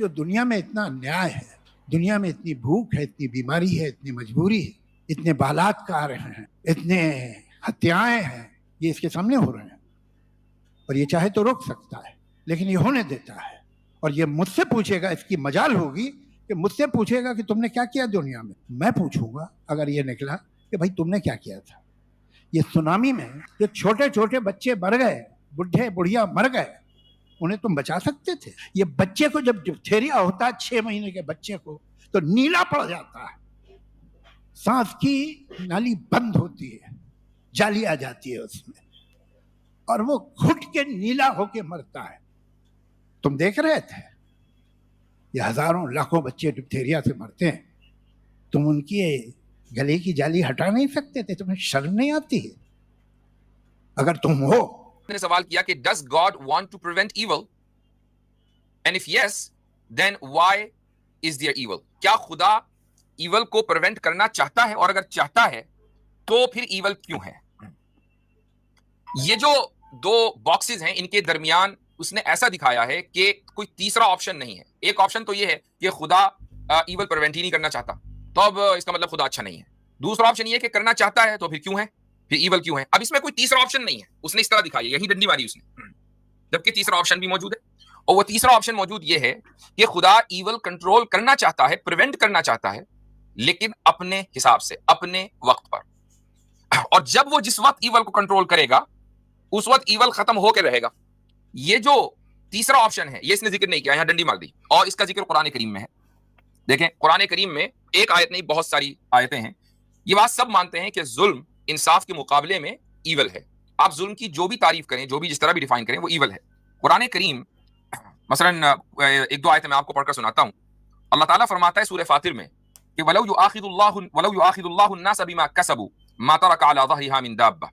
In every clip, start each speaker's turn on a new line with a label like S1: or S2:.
S1: जो दुनिया में इतना अन्याय है, दुनिया में इतनी भूख है, इतनी बीमारी है, इतनी मजबूरी है, इतने बलात्कार हैं, इतने हत्याएं हैं, ये इसके सामने हो रहे हैं। और ये चाहे तो रोक सकता है, लेकिन ये होने देता है। और ये मुझसे पूछेगा, इसकी मजाल होगी कि मुझसे पूछेगा कि तुमने क्या किया दुनिया में। मैं पूछूंगा अगर ये निकला कि भाई तुमने क्या किया था। ये सुनामी में जो छोटे छोटे बच्चे मर गए, बुढ़े बुढ़िया मर गए, उन्हें तुम बचा सकते थे? ये बच्चे को जब डिप्थेरिया होता है 6 महीने के बच्चे को, तो नीला पड़ जाता है, सांस की नाली बंद होती है, जाली आ जाती है उसमें, और वो घुट के नीला होके मरता है। तुम देख रहे थे ये हजारों लाखों बच्चे डिप्थेरिया से मरते हैं, तुम उनकी गले की जाली हटा नहीं सकते थे? तुम्हें शर्म नहीं आती है? अगर तुम हो।
S2: ने सवाल किया कि does God want to prevent evil, and if yes then why is there evil. क्या खुदा इवल को प्रिवेंट करना चाहता है, और अगर चाहता है तो फिर इवल क्यों है। ये जो दो बॉक्सेस हैं इनके दरमियान उसने ऐसा दिखाया है कि कोई तीसरा ऑप्शन नहीं है। एक ऑप्शन तो ये है कि खुदा इवल प्रिवेंट ही नहीं करना चाहता, तो अब इसका मतलब खुदा अच्छा नहीं है। दूसरा ऑप्शन ये है कि करना चाहता है, तो फिर क्यों है, फिर इवल क्यों है। अब इसमें कोई तीसरा ऑप्शन नहीं है, उसने इस तरह दिखाई, यही डंडी मारी उसने, जबकि तीसरा ऑप्शन भी मौजूद है। और वो तीसरा ऑप्शन मौजूद ये है कि खुदा इवल कंट्रोल करना चाहता है, प्रिवेंट करना चाहता है, लेकिन अपने हिसाब से, अपने वक्त पर। और जब वो जिस वक्त इवल को कंट्रोल करेगा उस वक्त इवल खत्म होकर रहेगा। ये जो तीसरा ऑप्शन है ये इसने जिक्र नहीं किया, यहां डंडी मार दी, और इसका जिक्र कुरान करीम में है। देखें कुरान करीम में एक आयत नहीं बहुत सारी आयतें हैं। ये बात सब मानते हैं कि जुल्म इंसाफ के मुकाबले में ईवल है। आप जुल्म की जो भी तारीफ करें, जो भी जिस तरह भी डिफाइन करें, वो ईवल है। कुरान करीम मसलन एक दो आयतें मैं आपको पढ़कर सुनाता हूं। अल्लाह ताला फरमाता है सूरह फातिर में कि वलौ युआखिदुल्लाहु अन्नास बिमा कसबू मा तरक अला ज़हरिहा मिन दाब्बा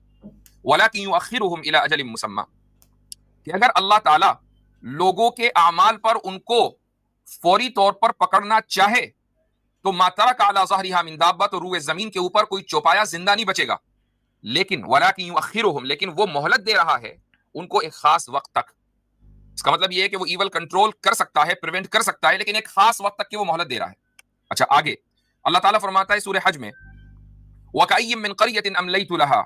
S2: वलाकिन युअख्खिरुहुम इला अजलिन मुसम्मा। कि अगर अल्लाह ताला लोगों के अमाल पर उनको फौरी तौर पर पकड़ना चाहे तो मा तरक अला ज़हरिहा मिन दाब्बा, तो रूए जमीन के ऊपर कोई चौपाया जिंदा नहीं बचेगा। लेकिन वलाकिन युअख्खिरुहुम, लेकिन वो मोहलत दे रहा है उनको एक खास वक्त तक। इसका मतलब ये है कि वो ईवल कंट्रोल कर सकता है, प्रिवेंट कर सकता है, लेकिन एक खास वक्त तक की वो मोहलत दे रहा है। अच्छा आगे अल्लाह ताला फरमाता है सूरह हज में वकअय्यिम मिन क़रयतिन अमलैतु लहा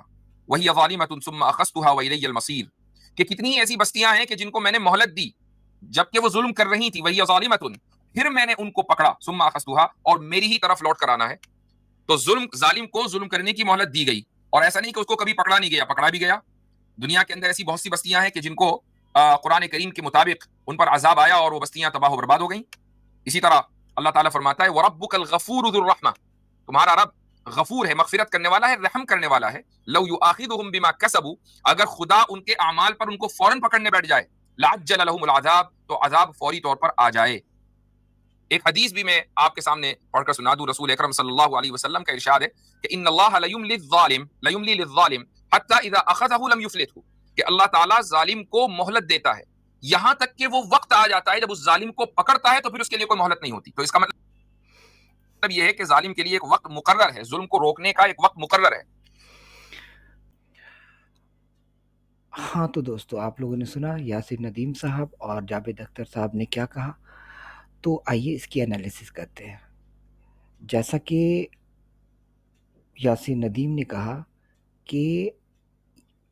S2: वहिय ज़ालिमतुन सुम्मा अख़ज़्तुहा व इलैयल मसीर। कि कितनी ऐसी बस्तियां हैं कि जिनको मैंने मोहलत दी जबकि वो जुल्म कर रही थी, वहिय ज़ालिमतुन, फिर मैंने उनको पकड़ा, सुम्मा अख़ज़्तुहा, और मेरी ही तरफ लौट कर आना है। तो जुल्म जालिम को जुल्म करने की मोहलत दी गई, और ऐसा नहीं कि उसको कभी पकड़ा नहीं गया, पकड़ा भी गया। दुनिया के अंदर ऐसी बहुत सी बस्तियां हैं कि जिनको कुरान करीम के मुताबिक उन पर अजाब आया और वो बस्तियां तबाह बर्बाद हो गई। इसी तरह अल्लाह ताला फरमाता है वरब्बुकल गफूरु ज़ुर रहमा, तुम्हारा रब गफूर है, मगफिरत करने वाला है, रहम करने वाला है। लौ युआखिदुहुम बिमा कसबू, अगर खुदा उनके अमाल पर उनको फौरन पकड़ने बैठ जाए, लअज्जल लहुमुल अज़ाब, तो अजाब फौरी तौर पर आ जाए। एक हदीस भी मैं आपके सामने पढ़कर सुना दूं। रसूल अकरम सल्लल्लाहु अलैहि वसल्लम का इरशाद है कि इन्नल्लाह लयुमली लिज़्ज़ालिम हत्ता इज़ा अख़ज़हु लम युफ़्लितहु, कि अल्लाह ताला जालिम को मोहलत देता है यहां तक कि वो वक्त आ जाता है जब उस जालिम को पकड़ता है तो फिर उसके लिए कोई मोहलत नहीं होती। तो इसका मतलब यह है कि जालिम के लिए एक वक्त मुकर्रर है, जुल्म को रोकने का एक वक्त मुकर्रर है।
S3: हाँ तो दोस्तों, आप लोगों ने सुना यासिर नदीम साहब और जावेद अख्तर साहब ने क्या कहा। तो आइए इसकी एनालिसिस करते हैं। जैसा कि यासिर नदीम ने कहा कि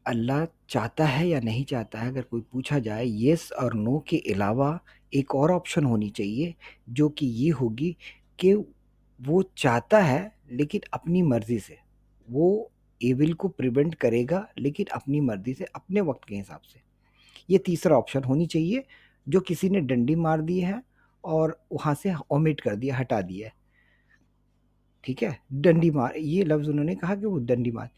S3: अल्लाह चाहता है या नहीं चाहता है, अगर कोई पूछा जाए येस और नो के अलावा एक और ऑप्शन होनी चाहिए, जो कि ये होगी कि वो चाहता है लेकिन अपनी मर्ज़ी से, वो एविल को प्रिवेंट करेगा लेकिन अपनी मर्ज़ी से, अपने वक्त के हिसाब से। ये तीसरा ऑप्शन होनी चाहिए, जो किसी ने डंडी मार दी है और वहाँ से ओमिट कर दिया, हटा दिया है। ठीक है, डंडी मार, ये लफ्ज़ उन्होंने कहा कि वो डंडी मार।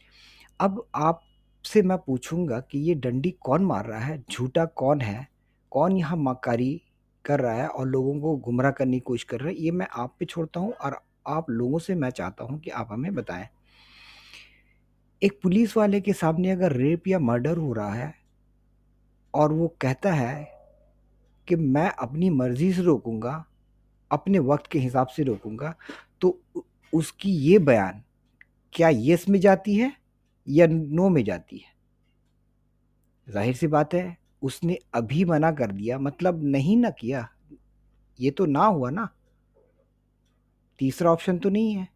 S3: अब आपसे मैं पूछूंगा कि ये डंडी कौन मार रहा है, झूठा कौन है, कौन यहाँ मक्कारी कर रहा है और लोगों को गुमराह करने की कोशिश कर रहा है, ये मैं आप पे छोड़ता हूँ और आप लोगों से मैं चाहता हूँ कि आप हमें बताएं। एक पुलिस वाले के सामने अगर रेप या मर्डर हो रहा है और वो कहता है कि मैं अपनी मर्जी से रोकूंगा, अपने वक्त के हिसाब से रोकूंगा, तो उसकी ये बयान क्या येस में जाती है या नो में जाती है? जाहिर सी बात है, उसने अभी मना कर दिया, मतलब नहीं ना किया, ये तो ना हुआ ना, तीसरा ऑप्शन तो नहीं है।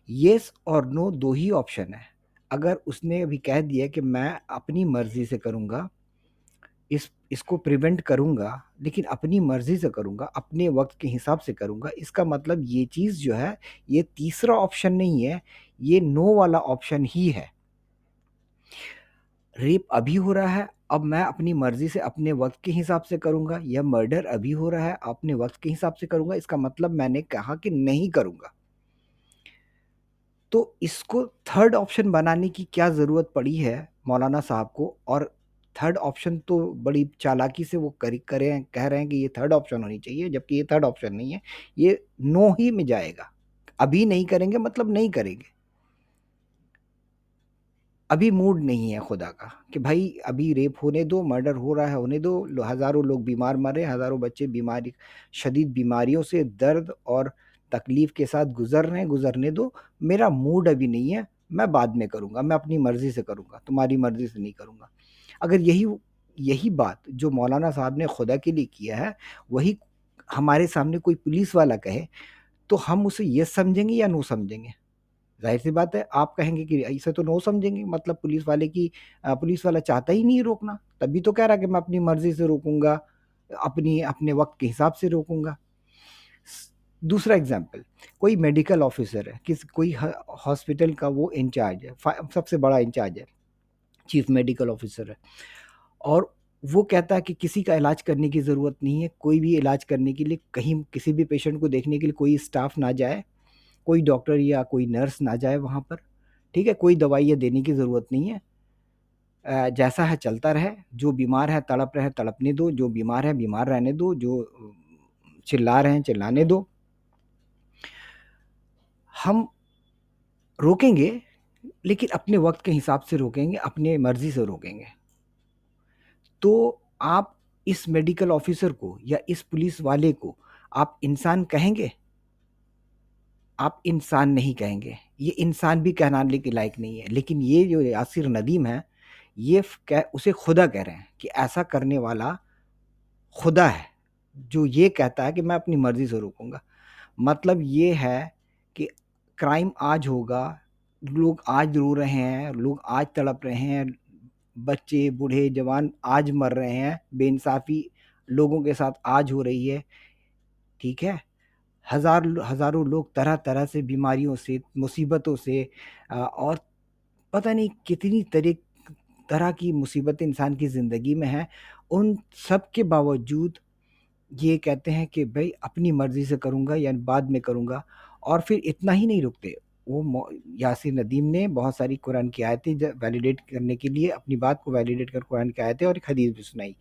S3: येस और नो दो ही ऑप्शन है। अगर उसने अभी कह दिया कि मैं अपनी मर्जी से करूंगा, इसको प्रिवेंट करूंगा, लेकिन अपनी मर्जी से करूंगा, अपने वक्त के हिसाब से करूंगा, इसका मतलब ये चीज जो है, ये तीसरा ऑप्शन नहीं है, ये नो वाला ऑप्शन ही है। रेप अभी हो रहा है, अब मैं अपनी मर्जी से अपने वक्त के हिसाब से करूंगा, या मर्डर अभी हो रहा है, अपने वक्त के हिसाब से करूंगा, इसका मतलब मैंने कहा कि नहीं करूंगा। तो इसको थर्ड ऑप्शन बनाने की क्या ज़रूरत पड़ी है मौलाना साहब को? और थर्ड ऑप्शन तो बड़ी चालाकी से वो करें, कह रहे हैं कि ये थर्ड ऑप्शन होनी चाहिए, जबकि ये थर्ड ऑप्शन नहीं है, ये नो ही में जाएगा। अभी नहीं करेंगे मतलब नहीं करेंगे, अभी मूड नहीं है खुदा का कि भाई अभी रेप होने दो, मर्डर हो रहा है होने दो, हज़ारों लोग बीमार मर रहे हैं, हज़ारों बच्चे बीमारी, शदीद बीमारियों से दर्द और तकलीफ के साथ गुजर रहे हैं, गुजरने दो, मेरा मूड अभी नहीं है, मैं बाद में करूँगा, मैं अपनी मर्जी से करूँगा, तुम्हारी मर्जी से नहीं करूँगा। अगर यही यही बात जो मौलाना साहब ने खुदा के लिए किया है, वही हमारे सामने कोई पुलिस वाला कहे, तो हम उसे यस समझेंगे या नो समझेंगे? ज़ाहिर सी बात है, आप कहेंगे कि इसे तो नो समझेंगे, मतलब पुलिस वाला चाहता ही नहीं है रोकना, तभी तो कह रहा है कि मैं अपनी मर्ज़ी से रोकूँगा, अपने वक़्त के हिसाब से रोकूँगा। स दूसरा एग्ज़ाम्पल, कोई मेडिकल ऑफ़िसर है, कोई हॉस्पिटल का वो इंचार्ज है, सबसे बड़ा इंचार्ज है, चीफ़ मेडिकल ऑफ़िसर है, और वो कहता है कि किसी का इलाज करने की ज़रूरत नहीं है, कोई भी इलाज करने के लिए कहीं किसी भी पेशेंट को देखने के लिए कोई स्टाफ़ ना जाए, कोई डॉक्टर या कोई नर्स ना जाए वहाँ पर, ठीक है? कोई दवाइयाँ देने की ज़रूरत नहीं है। जैसा है चलता रहे, जो बीमार है तड़प रहे हैं तड़पने दो, जो बीमार है बीमार रहने दो, जो चिल्ला रहे हैं चिल्लाने दो। हम रोकेंगे, लेकिन अपने वक़्त के हिसाब से रोकेंगे, अपने मर्ज़ी से रोकेंगे। तो आप इस मेडिकल ऑफ़िसर को या इस पुलिस वाले को आप इंसान कहेंगे? आप इंसान नहीं कहेंगे, ये इंसान भी कहलाने के लायक नहीं है। लेकिन ये जो यासिर नदीम है, ये उसे खुदा कह रहे हैं कि ऐसा करने वाला खुदा है, जो ये कहता है कि मैं अपनी मर्ज़ी से रोकूँगा। मतलब ये है कि क्राइम आज होगा, लोग आज रो रहे हैं, लोग आज तड़प रहे हैं, बच्चे, बूढ़े, जवान आज मर रहे हैं, बेइंसाफ़ी लोगों के साथ आज हो रही है, ठीक है? हज़ारों लोग तरह-तरह से बीमारियों से, मुसीबतों से और पता नहीं कितनी तरह की मुसीबतें इंसान की ज़िंदगी में हैं। उन सब के बावजूद ये कहते हैं कि भई अपनी मर्ज़ी से करूँगा या बाद में करूँगा, और फिर इतना ही नहीं रुकते। वो यासीर नदीम ने बहुत सारी कुरान की आयतें वैलिडेट करने के लिए अपनी बात को वैलिडेट कर कुरान की आयतें और एक हदीस भी सुनाई।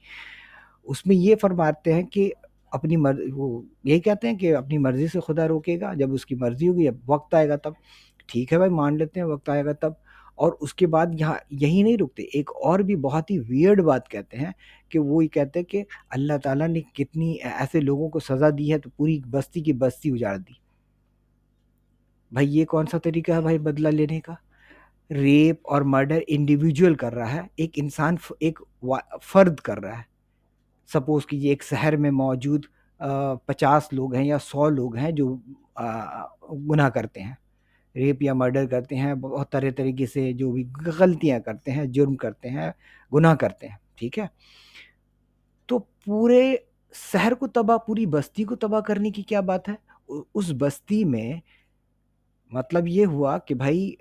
S3: उसमें ये फरमाते हैं कि वो यही कहते हैं कि अपनी मर्ज़ी से खुदा रोकेगा, जब उसकी मर्ज़ी होगी, जब वक़्त आएगा तब। ठीक है भाई, मान लेते हैं वक़्त आएगा तब। और उसके बाद यहाँ यही नहीं रुकते, एक और भी बहुत ही वियर्ड बात कहते हैं कि वो ये कहते हैं कि अल्लाह ताला ने कितनी ऐसे लोगों को सज़ा दी है तो पूरी बस्ती की बस्ती उजाड़ दी। भाई ये कौन-सा तरीका है भाई बदला लेने का? रेप और मर्डर इंडिविजुअल कर रहा है, एक इंसान एक फ़र्द कर रहा है। सपोज़ कीजिए एक शहर में मौजूद 50 लोग हैं या 100 लोग हैं जो गुनाह करते हैं, रेप या मर्डर करते हैं, बहुत तरह तरीके से जो भी गलतियाँ करते हैं, जुर्म करते हैं, गुनाह करते हैं, ठीक है? तो पूरे शहर को तबाह, पूरी बस्ती को तबाह करने की क्या बात है? उस बस्ती में मतलब ये हुआ कि भाई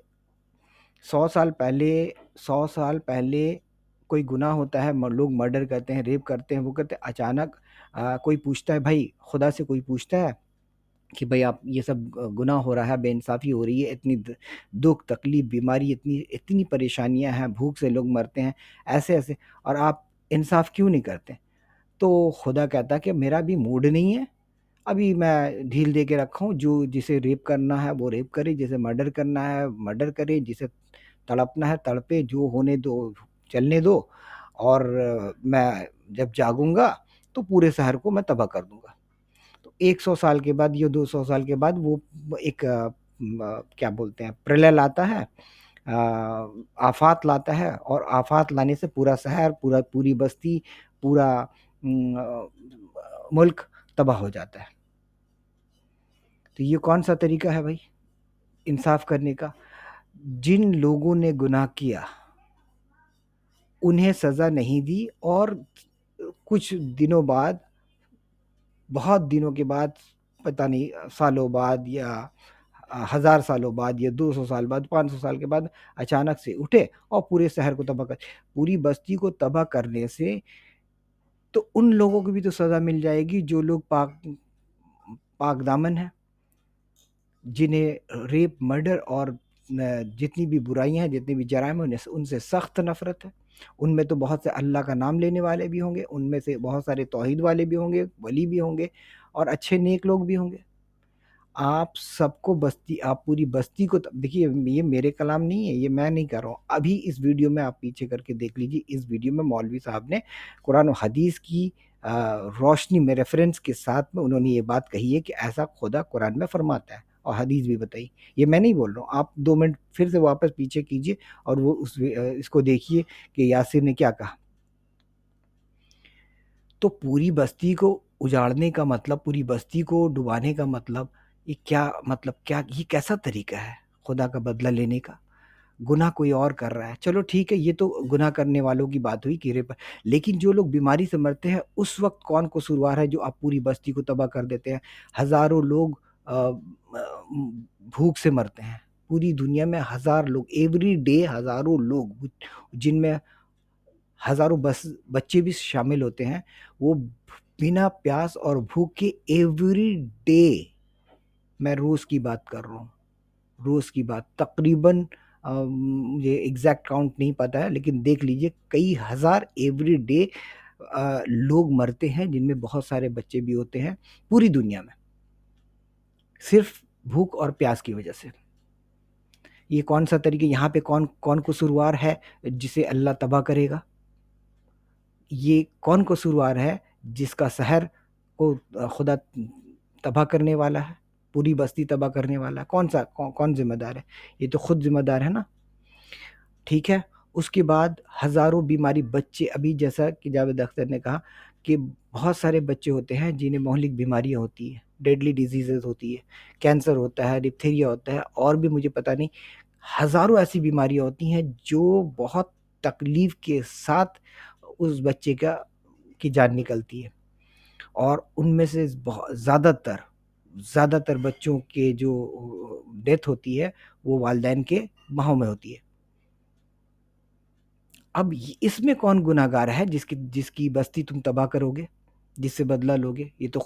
S3: 100 साल पहले 100 साल पहले कोई गुनाह होता है, लोग मर्डर करते हैं, रेप करते हैं, वो करते हैं, अचानक कोई पूछता है भाई, खुदा से कोई पूछता है कि भाई आप ये सब गुनाह हो रहा है, बेइंसाफ़ी हो रही है, इतनी दुख तकलीफ़ बीमारी, इतनी इतनी परेशानियां हैं, भूख से लोग मरते हैं, ऐसे ऐसे, और आप इंसाफ क्यों नहीं करते? तो खुदा कहता है कि मेरा भी मूड नहीं है, अभी मैं ढील दे के रखा हूँ, जो जिसे रेप करना है वो रेप करे, जिसे मर्डर करना है मर्डर करे, जिसे तड़पना है तड़पे, जो होने दो चलने दो, और मैं जब जागूँगा तो पूरे शहर को मैं तबाह कर दूँगा। तो 100 साल के बाद या 200 साल के बाद वो एक क्या बोलते हैं, प्रलय लाता है, आफ़ात लाता है, और आफ़ात लाने से पूरा शहर, पूरी बस्ती, पूरा मुल्क तबाह हो जाता है। तो ये कौन सा तरीका है भाई इंसाफ करने का? जिन लोगों ने गुनाह किया उन्हें सज़ा नहीं दी, और कुछ दिनों बाद, बहुत दिनों के बाद, पता नहीं सालों बाद या 1000 सालों बाद या 200 साल बाद, 500 साल के बाद अचानक से उठे और पूरे शहर को तबाह कर, पूरी बस्ती को तबाह करने से तो उन लोगों को भी तो सज़ा मिल जाएगी जो लोग पाक दामन हैं, जिन्हें रेप, मर्डर और जितनी भी बुराइयां हैं, जितनी भी जराइम हैं, उनसे सख्त नफरत है। उनमें तो बहुत से अल्लाह का नाम लेने वाले भी होंगे, उनमें से बहुत सारे तौहीद वाले भी होंगे, वली भी होंगे और अच्छे नेक लोग भी होंगे। आप सबको आप पूरी बस्ती को देखिए, ये मेरे कलाम नहीं है, ये मैं नहीं कर रहा हूँ। अभी इस वीडियो में आप पीछे करके देख लीजिए, इस वीडियो में मौलवी साहब ने कुरान और हदीस की रोशनी में, रेफरेंस के साथ में उन्होंने ये बात कही है कि ऐसा खुदा कुरान में फरमाता है और हदीस भी बताई। ये मैं नहीं बोल रहा हूँ, आप 2 मिनट फिर से वापस पीछे कीजिए और वो इसको देखिए कि यासिर ने क्या कहा। तो पूरी बस्ती को उजाड़ने का मतलब, पूरी बस्ती को डुबाने का मतलब, ये क्या मतलब, क्या ये कैसा तरीका है खुदा का बदला लेने का? गुनाह कोई और कर रहा है, चलो ठीक है, ये तो गुनाह करने वालों की बात हुई कीरे पर, लेकिन जो लोग बीमारी से मरते हैं उस वक्त कौन कसूरवार है जो आप पूरी बस्ती को तबाह कर देते हैं? हजारों लोग भूख से मरते हैं, पूरी दुनिया में 1000 लोग एवरी डे, हजारों लोग, जिनमें हजारों बच्चे भी शामिल होते हैं, वो बिना प्यास और भूख के एवरी डे, मैं रोज की बात कर रहा हूँ, रोज की बात, तकरीबन मुझे एग्जैक्ट काउंट नहीं पता है, लेकिन देख लीजिए कई हजार एवरी डे लोग मरते हैं, जिनमें बहुत सारे बच्चे भी होते हैं पूरी दुनिया में, सिर्फ भूख और प्यास की वजह से। ये कौन सा तरीके, यहाँ पे कौन कौन कसूरवार है जिसे अल्लाह तबाह करेगा? ये कौन कसूरवार है जिसका शहर को खुदा तबाह करने वाला है, पूरी बस्ती तबाह करने वाला है? कौन जिम्मेदार है? ये तो खुद जिम्मेदार है ना। ठीक है, उसके बाद हज़ारों बीमारी, बच्चे, अभी जैसा कि जावेद अख्तर ने कहा कि बहुत सारे बच्चे होते हैं जिन्हें मौलिक बीमारियां होती है, डेडली डिजीजेज होती है, कैंसर होता है, डिप्थीरिया होता है, और भी मुझे पता नहीं, हज़ारों ऐसी बीमारियां होती हैं जो बहुत तकलीफ के साथ उस बच्चे की जान निकलती है, और उनमें से ज़्यादातर बच्चों के जो डेथ होती है वो वालिदैन के बाहों में होती है। अब इसमें कौन गुनाहगार है जिसकी बस्ती तुम तबाह करोगे, जिससे बदला लोगे? ये तो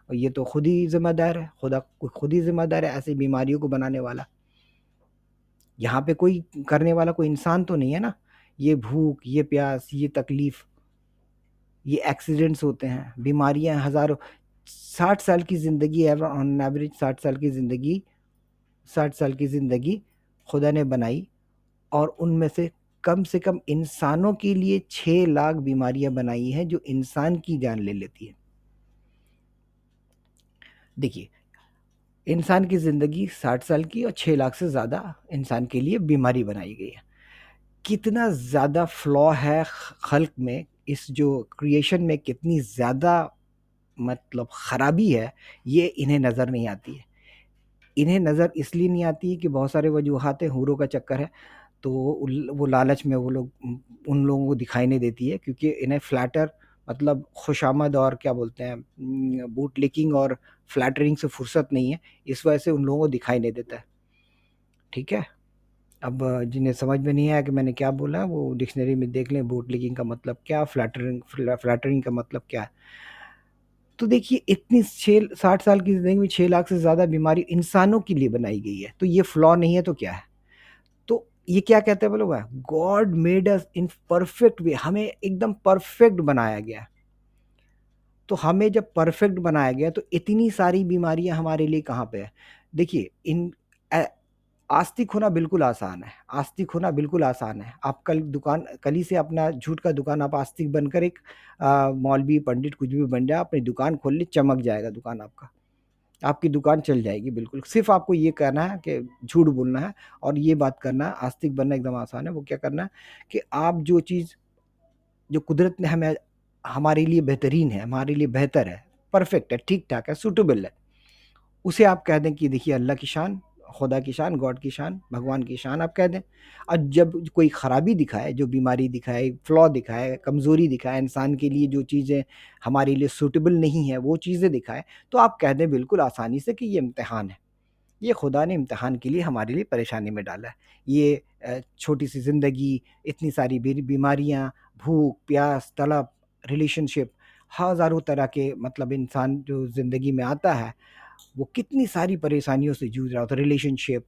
S3: ये तो खुद ही जिम्मेदार है, खुद ही जिम्मेदार है ऐसी बीमारियों को बनाने वाला। यहाँ पे कोई करने वाला कोई इंसान तो नहीं है ना। ये भूख, ये प्यास, ये तकलीफ, ये एक्सीडेंट्स होते हैं, बीमारियां हजारों, 60 साल की जिंदगी, ऑन एवरेज 60 साल की जिंदगी खुदा ने बनाई, और उनमें से कम इंसानों के लिए 6 लाख बीमारियां बनाई हैं जो इंसान की जान ले लेती है। देखिए, इंसान की जिंदगी 60 साल की और 6 लाख से ज्यादा इंसान के लिए बीमारी बनाई गई है। कितना ज्यादा फ्लॉ है खल्क में, इस जो क्रिएशन में कितनी ज्यादा मतलब खराबी है, ये इन्हें नजर नहीं आती है। इन्हें नजर इसलिए नहीं आती है कि बहुत सारे वजूहात है, हूरों का चक्कर है, तो वो लालच में वो लोग उन लोगों को दिखाई नहीं देती है, क्योंकि इन्हें फ्लैटर मतलब खुशामद और क्या बोलते हैं बूट लिकिंग और फ्लैटरिंग से फुर्सत नहीं है, इस वजह से उन लोगों को दिखाई नहीं देता है। ठीक है, अब जिन्हें समझ में नहीं आया कि मैंने क्या बोला, वो डिक्शनरी में देख लें बूट लिकिंग का मतलब क्या, फ्लैटरिंग का मतलब क्या है। तो देखिए, इतनी 60 साल की जिंदगी में 6 लाख से ज्यादा बीमारी इंसानों के लिए बनाई गई है, तो ये फ्लॉ नहीं है तो क्या है? तो ये क्या कहते हैं बोलो, God made us in perfect way, हमें एकदम परफेक्ट बनाया गया। तो हमें जब परफेक्ट बनाया गया तो इतनी सारी बीमारियां हमारे लिए कहाँ पे है? देखिए, आस्तिक होना बिल्कुल आसान है, आस्तिक होना बिल्कुल आसान है। आप कल ही से अपना झूठ का दुकान, आप आस्तिक बनकर एक मौलवी, पंडित, कुछ भी बन जाए, अपनी दुकान खोल ले, चमक जाएगा दुकान आपका, आपकी दुकान चल जाएगी बिल्कुल। सिर्फ आपको ये कहना है कि झूठ बोलना है और ये बात करना है, आस्तिक बनना एकदम आसान है। वो क्या करना है कि आप जो चीज़, जो कुदरत ने हमें, हमारे लिए बेहतरीन है, हमारे लिए बेहतर है, परफेक्ट है, ठीक-ठाक है, सूटेबल है। उसे आप कह दें कि देखिए अल्लाह की शान, खुदा की शान, गॉड की शान, भगवान की शान आप कह दें। और जब कोई खराबी दिखाए, जो बीमारी दिखाए, फ्लॉ दिखाए, कमज़ोरी दिखाए, इंसान के लिए जो चीज़ें हमारे लिए सूटेबल नहीं है, वो चीज़ें दिखाए, तो आप कह दें बिल्कुल आसानी से कि ये इम्तिहान है। ये खुदा ने इम्तिहान के लिए हमारे लिए परेशानी में डाला है। ये छोटी-सी ज़िंदगी, इतनी सारी बीमारियाँ, भूख, प्यास, तड़प, रिलेशनशिप, हज़ारों तरह के मतलब इंसान जो ज़िंदगी में आता है, वो कितनी सारी परेशानियों से जूझ रहा होता है। रिलेशनशिप,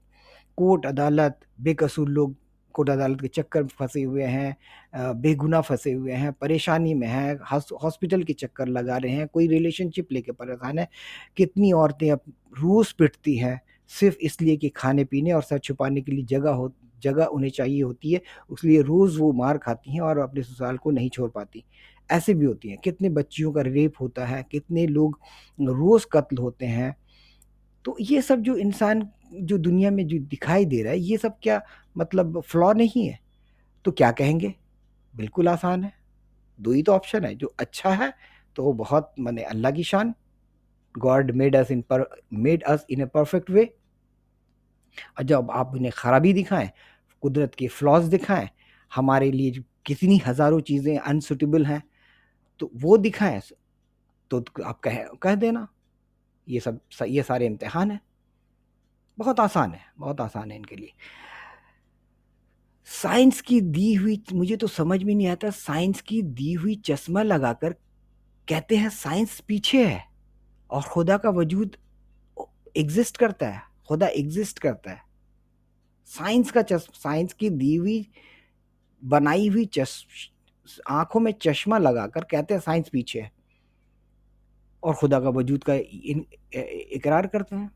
S3: कोर्ट अदालत, बेकसूर लोग कोर्ट अदालत के चक्कर में फँसे हुए हैं, बेगुनाह फँसे हुए हैं, परेशानी में हैं, हॉस्पिटल के चक्कर लगा रहे हैं, कोई रिलेशनशिप लेके परेशान है। कितनी औरतें अब रोज़ पिटती हैं, सिर्फ़ इसलिए कि खाने-पीने और सर छुपाने के लिए जगह उन्हें चाहिए होती है, इसलिए रोज़ वो मार खाती हैं और अपने ससुराल को नहीं छोड़ पाती। ऐसे भी होती हैं, कितने बच्चियों का रेप होता है, कितने लोग रोज़ कत्ल होते हैं। तो ये सब जो इंसान जो दुनिया में जो दिखाई दे रहा है, ये सब क्या मतलब फ्लॉ नहीं है? तो क्या कहेंगे? बिल्कुल आसान है, 2 ही तो ऑप्शन है, जो अच्छा है तो वो बहुत माने अल्लाह की शान, God made us in a perfect way. और जब आप उन्हें खराबी दिखाएँ, कुदरत के फ्लॉज़ दिखाएँ, हमारे लिए जो कितनी हज़ारों चीज़ें अनसूटेबल हैं, तो वो दिखाएँ, तो आप कह देना, ये सारे इम्तिहान हैं। बहुत आसान है इनके लिए। साइंस की दी हुई मुझे तो समझ में नहीं आता, साइंस की दी हुई चश्मा लगाकर कहते हैं साइंस पीछे है और खुदा का वजूद एग्जिस्ट करता है, खुदा एग्जिस्ट करता है। साइंस की दी हुई बनाई हुई आंखों में चश्मा लगाकर कहते हैं साइंस पीछे है और खुदा का वजूद का इकरार करते हैं।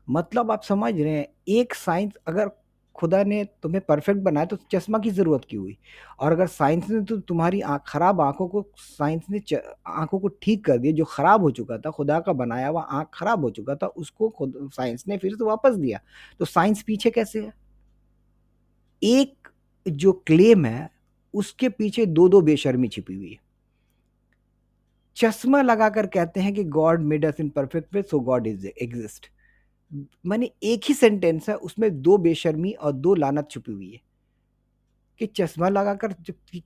S3: मतलब आप समझ रहे हैं, एक साइंस अगर खुदा ने तुम्हें परफेक्ट बनाया तो चश्मा की ज़रूरत क्यों हुई? और अगर साइंस ने तो तुम्हारी खराब आँखों को साइंस ने आँखों को ठीक कर दिया, जो खराब हो चुका था, खुदा का बनाया हुआ आँख खराब हो चुका था, उसको खुद साइंस ने फिर से वापस दिया। तो साइंस पीछे कैसे है? एक जो क्लेम है, उसके पीछे 2-2 बेशर्मी छिपी हुई है। चश्मा लगाकर कहते हैं कि God made us in perfect way so God exist. माने एक ही सेंटेंस है, उसमें 2 बेशर्मी और 2 लानत छुपी हुई है कि चश्मा लगाकर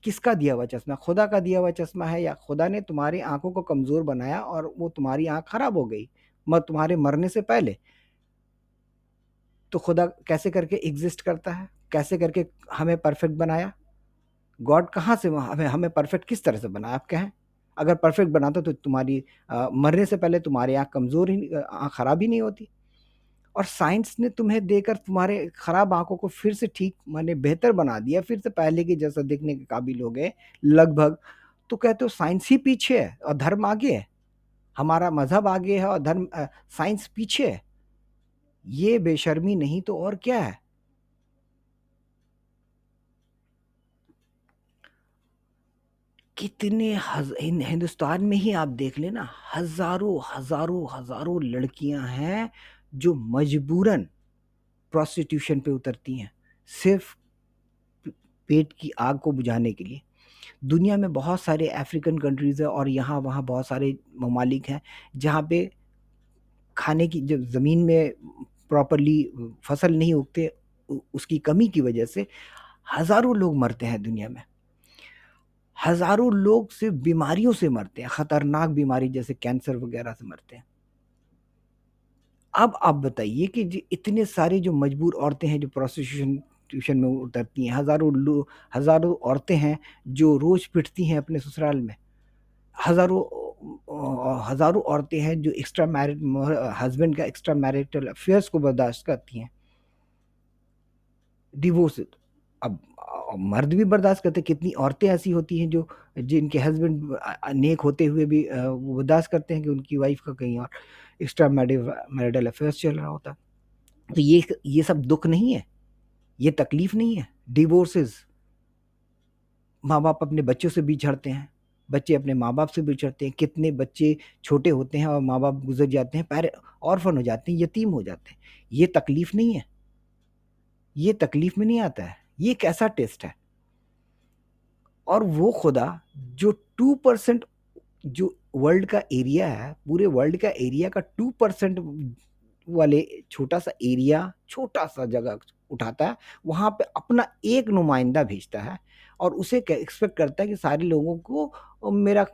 S3: किसका दिया हुआ चश्मा? खुदा का दिया हुआ चश्मा है या खुदा ने तुम्हारी आँखों को कमज़ोर बनाया और वो तुम्हारी आँख खराब हो गई तुम्हारे मरने से पहले। तो खुदा कैसे करके एग्ज़िस्ट करता है? कैसे करके हमें परफेक्ट बनाया? गॉड कहाँ से हमें हमें परफेक्ट किस तरह से बनाया आप कहें? अगर परफेक्ट बनाता तो तुम्हारी मरने से पहले तुम्हारी आँख कमज़ोर ही आँख खराब ही नहीं होती। और साइंस ने तुम्हें देकर तुम्हारे खराब आँखों को फिर से ठीक माने बेहतर बना दिया, फिर से पहले के जैसा दिखने के काबिल हो गए लगभग। तो कहते हो साइंस ही पीछे है और धर्म आगे है। हमारा मज़हब आगे है और साइंस पीछे है। ये बेशर्मी नहीं तो और क्या है? कितने हिंदुस्तान में ही आप देख लेना, हज़ारों लड़कियां हैं जो मजबूरन प्रोस्टिट्यूशन पे उतरती हैं, सिर्फ पेट की आग को बुझाने के लिए। दुनिया में बहुत सारे अफ्रीकन कंट्रीज़ है और यहाँ वहाँ बहुत सारे ममालिक हैं जहाँ पे खाने की जब ज़मीन में प्रॉपरली फसल नहीं उगते, उसकी कमी की वजह से हज़ारों लोग मरते हैं दुनिया में। हज़ारों लोग सिर्फ बीमारियों से मरते हैं, खतरनाक बीमारी जैसे कैंसर वगैरह से मरते हैं। अब आप बताइए कि इतने सारे जो मजबूर औरतें हैं जो प्रोस्टिट्यूशन में उतरती हैं, हज़ारों औरतें हैं जो रोज़ पिटती हैं अपने ससुराल में। हज़ारों औरतें हैं जो हस्बैंड का एक्स्ट्रा मैरिटल अफेयर्स को बर्दाश्त करती हैं। डिवोर्स अब मर्द भी बर्दाश्त करते हैं, कितनी औरतें ऐसी होती हैं जो जिनके हस्बैंड नेक होते हुए भी वो बर्दाश्त करते हैं कि उनकी वाइफ का कहीं और एक्स्ट्रा मैरिटल अफेयर्स चल रहा होता है। तो ये सब दुख नहीं है, ये तकलीफ नहीं है। डिवोर्सेस, माँ बाप अपने बच्चों से बिछड़ते हैं, बच्चे अपने माँ बाप से बिछड़ते हैं। कितने बच्चे छोटे होते हैं और माँ बाप गुजर जाते हैं, ऑर्फन हो जाते हैं, यतीम हो जाते हैं। ये तकलीफ नहीं है, ये तकलीफ में नहीं आता है। ये कैसा टेस्ट है? और वो खुदा जो 2% जो वर्ल्ड का एरिया है, पूरे वर्ल्ड का एरिया का 2% वाले छोटा-सा एरिया, छोटा-सा जगह उठाता है, वहाँ पे अपना एक नुमाइंदा भेजता है और उसे एक्सपेक्ट करता है कि सारे लोगों को मेरा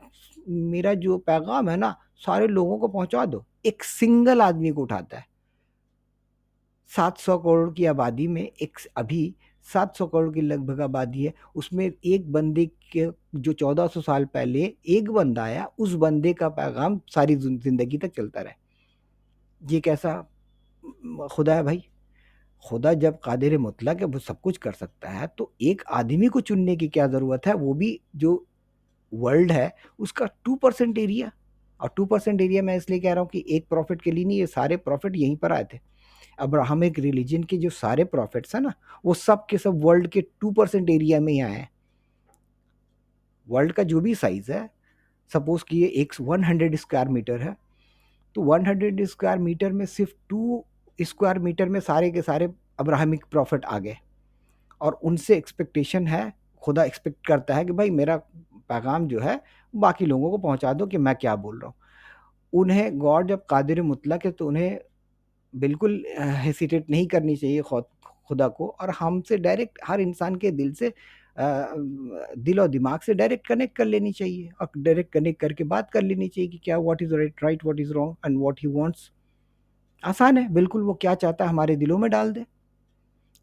S3: मेरा जो पैगाम है ना, सारे लोगों को पहुँचा दो। एक सिंगल आदमी को उठाता है। 700 करोड़ की आबादी में अभी 700 करोड़ की लगभग आबादी है, उसमें एक बंदे के जो 1400 साल पहले एक बंदा आया, उस बंदे का पैगाम सारी ज़िंदगी तक चलता रहे। ये कैसा खुदा है भाई? खुदा जब कादिर मुतलक है, वो सब कुछ कर सकता है, तो एक आदमी को चुनने की क्या ज़रूरत है? वो भी जो वर्ल्ड है उसका 2% एरिया। और 2% एरिया मैं इसलिए कह रहा हूँ कि एक प्रॉफिट के लिए नहीं, ये सारे प्रॉफिट यहीं पर आए थे। अब्राहमिक रिलीजन के जो सारे प्रॉफिट्स हैं ना, वो सब के सब वर्ल्ड के 2% एरिया में ही आए हैं। वर्ल्ड का जो भी साइज है, सपोज कि ये एक 100 स्क्वायर मीटर है, तो 100 स्क्वायर मीटर में सिर्फ 2 स्क्वायर मीटर में सारे के सारे अब्राहमिक प्रॉफिट आ गए। और उनसे एक्सपेक्टेशन है, खुदा एक्सपेक्ट करता है कि भाई मेरा पैगाम जो है बाकी लोगों को पहुंचा दो कि मैं क्या बोल रहा हूँ। उन्हें गॉड जब कादिर मुतलक है, तो उन्हें बिल्कुल हेसिटेट नहीं करनी चाहिए खुदा को, और हमसे डायरेक्ट हर इंसान के दिल और दिमाग से डायरेक्ट कनेक्ट कर लेनी चाहिए, और डायरेक्ट कनेक्ट करके बात कर लेनी चाहिए कि क्या what is right, what is wrong and what he wants. आसान है बिल्कुल, वो क्या चाहता है हमारे दिलों में डाल दे।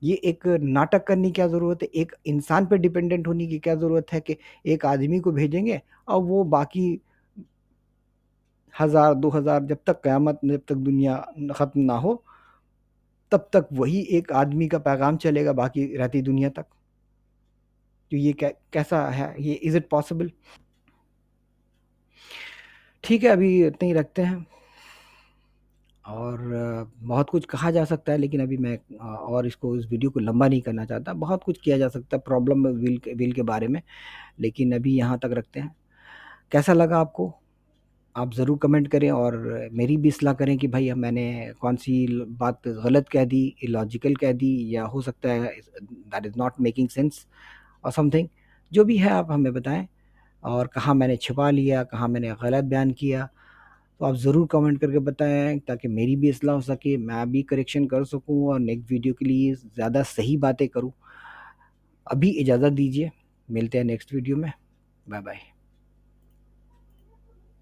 S3: ये एक नाटक करने की क्या ज़रूरत है? एक इंसान पे डिपेंडेंट होने की क्या ज़रूरत है कि एक आदमी को भेजेंगे और वो बाकी 1000 2000 जब तक क़यामत, जब तक दुनिया ख़त्म ना हो, तब तक वही एक आदमी का पैगाम चलेगा बाकी रहती दुनिया तक। तो ये कैसा है? ये इज़ इट पॉसिबल? ठीक है, अभी इतना ही रखते हैं। और बहुत कुछ कहा जा सकता है, लेकिन अभी मैं और इस वीडियो को लंबा नहीं करना चाहता। बहुत कुछ किया जा सकता है प्रॉब्लम विल के बारे में, लेकिन अभी यहाँ तक रखते हैं। कैसा लगा आपको? आप ज़रूर कमेंट करें और मेरी भी इस्लाह करें कि भाई मैंने कौन-सी बात गलत कह दी, इलॉजिकल कह दी, या हो सकता है that is not making sense और समथिंग। जो भी है आप हमें बताएँ, और कहाँ मैंने छिपा लिया, कहाँ मैंने गलत बयान किया, तो आप ज़रूर कमेंट करके बताएँ, ताकि मेरी भी इस्लाह हो सके, मैं भी करेक्शन कर सकूँ और नेक्स्ट वीडियो के लिए ज़्यादा सही बातें करूँ। अभी इजाज़त दीजिए, मिलते हैं नेक्स्ट वीडियो में। Bye bye.